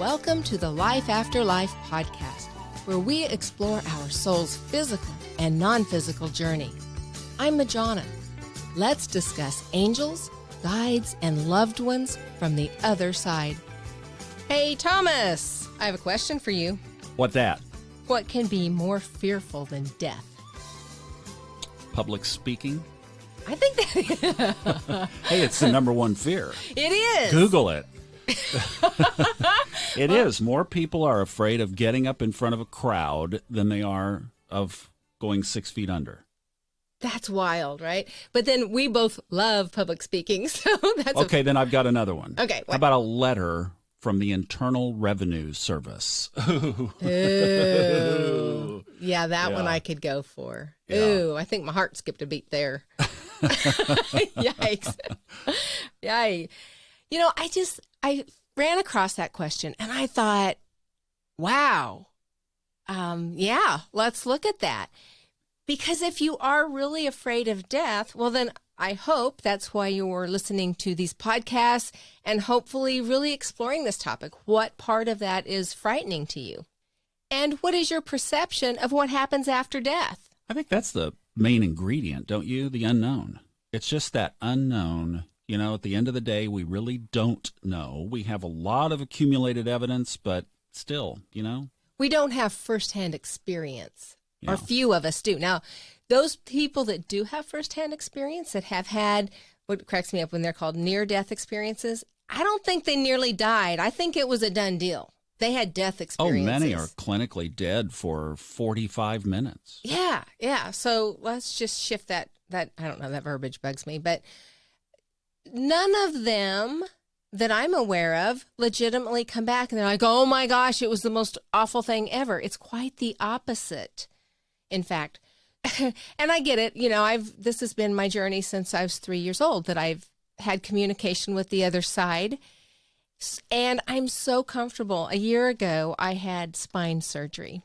Welcome to the Life After Life podcast, where we explore our soul's physical and non-physical journey. I'm Majana. Let's discuss angels, guides, and loved ones from the other side. Hey, Thomas, I have a question for you. What that? What can be more fearful than death? Public speaking? I think that... Hey, it's the number one fear. It is. Google it. It is. More people are afraid of getting up in front of a crowd than they are of going 6 feet under. That's wild, right? But then we both love public speaking, so that's okay. Then I've got another one. Okay. How about a letter from the Internal Revenue Service? Ooh. Yeah, that one I could go for. Yeah. Ooh, I think my heart skipped a beat there. Yikes. Yikes. You know, I ran across that question and I thought, wow, yeah, let's look at that. Because if you are really afraid of death, well, then I hope that's why you're listening to these podcasts and hopefully really exploring this topic. What part of that is frightening to you? And what is your perception of what happens after death? I think that's the main ingredient, don't you? The unknown. It's just that unknown. You know, at the end of the day, we really don't know. We have a lot of accumulated evidence, but still, you know. We don't have firsthand experience, Yeah. or few of us do. Now, those people that do have firsthand experience, that have had what cracks me up when they're called near-death experiences, I don't think they nearly died. I think it was a done deal. They had death experiences. Oh, many are clinically dead for 45 minutes. Yeah, yeah. So let's just shift that, I don't know, that verbiage bugs me, but none of them that I'm aware of legitimately come back and they're like, oh my gosh, it was the most awful thing ever. It's quite the opposite, in fact. And I get it. You know, this has been my journey since I was 3 years old, that I've had communication with the other side. And I'm so comfortable. A year ago, I had spine surgery,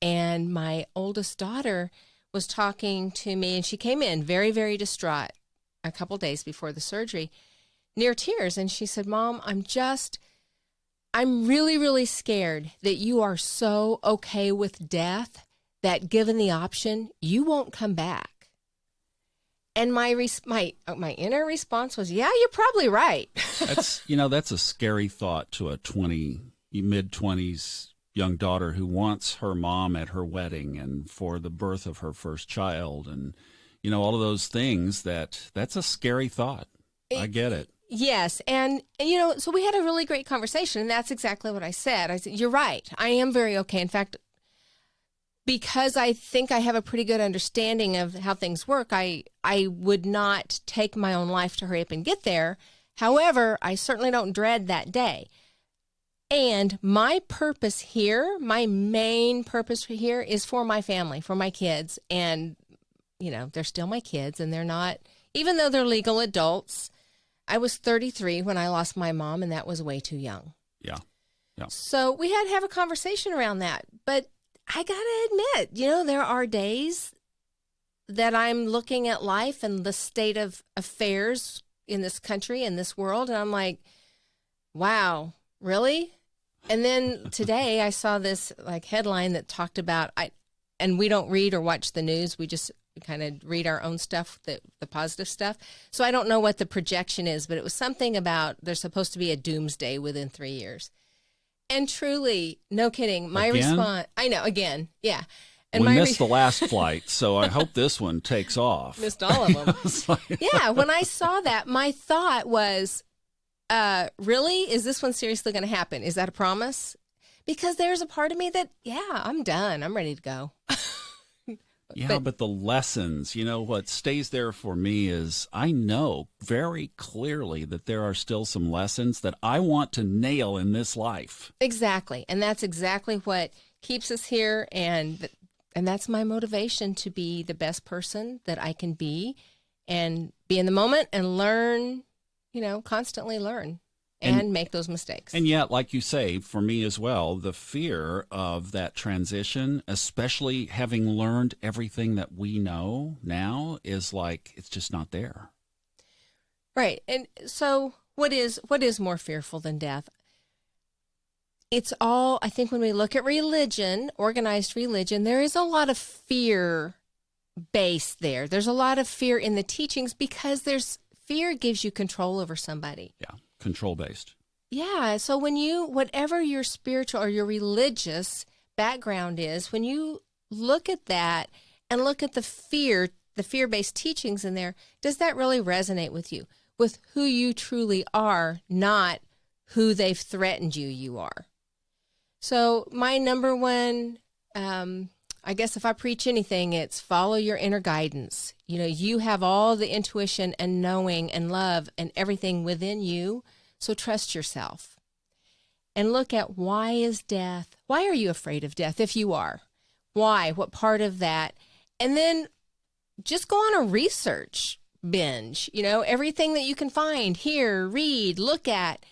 and my oldest daughter was talking to me, and she came in very, very distraught a couple days before the surgery, near tears. And she said, Mom, I'm really, really scared that you are so okay with death that given the option, you won't come back. And my inner response was, yeah, you're probably right. That's a scary thought to a mid-20s young daughter who wants her mom at her wedding and for the birth of her first child, and all of those things. That's a scary thought. I get it. Yes. And, so we had a really great conversation, and that's exactly what I said. I said, you're right. I am very okay. In fact, because I think I have a pretty good understanding of how things work, I would not take my own life to hurry up and get there. However, I certainly don't dread that day. And my purpose here, my main purpose here, is for my family, for my kids. And, they're still my kids, and they're not, even though they're legal adults. I was 33 when I lost my mom, and that was way too young. Yeah. So we had to have a conversation around that. But I got to admit, there are days that I'm looking at life and the state of affairs in this country, in this world, and I'm like, wow, really? And then today I saw this headline that talked about, and we don't read or watch the news, we just kind of read our own stuff, the positive stuff. So I don't know what the projection is, but it was something about there's supposed to be a doomsday within 3 years. And truly, no kidding, my response, I know, again, yeah. And we missed the last flight, so I hope this one takes off. Missed all of them. Yeah, when I saw that, my thought was, really? Is this one seriously going to happen? Is that a promise? Because there's a part of me that, yeah, I'm done. I'm ready to go. But the lessons, what stays there for me is I know very clearly that there are still some lessons that I want to nail in this life. Exactly. And that's exactly what keeps us here. And that's my motivation, to be the best person that I can be and be in the moment and learn, constantly learn. And make those mistakes. And yet, like you say, for me as well, the fear of that transition, especially having learned everything that we know now, is it's just not there. Right. And so what is more fearful than death? it's all, I think when we look at religion, organized religion, there is a lot of fear based there. There's a lot of fear in the teachings because fear gives you control over somebody. Yeah, control based. Yeah, so whatever your spiritual or your religious background is, when you look at that and look at the fear-based teachings in there, does that really resonate with you, with who you truly are, not who they've threatened you are? So my number one, I guess if I preach anything, it's follow your inner guidance. You have all the intuition and knowing and love and everything within you. So trust yourself and look at why are you afraid of death if you are? Why? What part of that? And then just go on a research binge, everything that you can find, hear, read, look at,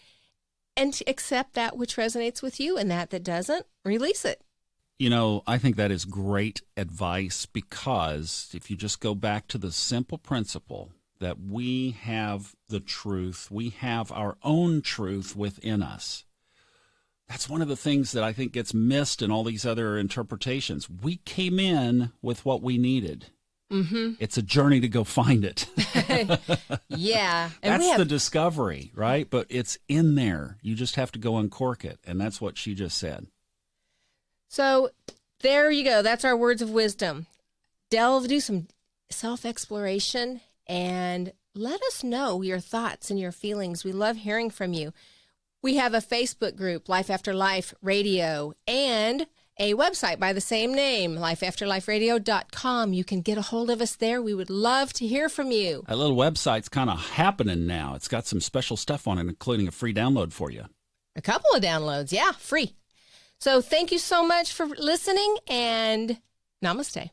and accept that which resonates with you and that doesn't, release it. I think that is great advice because if you just go back to the simple principle that we have the truth, we have our own truth within us. That's one of the things that I think gets missed in all these other interpretations. We came in with what we needed. Mm-hmm. It's a journey to go find it. Yeah. And that's the discovery, right? But it's in there. You just have to go uncork it. And that's what she just said. So there you go. That's our words of wisdom. Do some self-exploration and let us know your thoughts and your feelings. We love hearing from you. We have a Facebook group, Life After Life Radio, and a website by the same name, lifeafterliferadio.com. You can get a hold of us there. We would love to hear from you. That little website's kind of happening now. It's got some special stuff on it, including a free download for you. A couple of downloads, yeah, free. So thank you so much for listening, and namaste.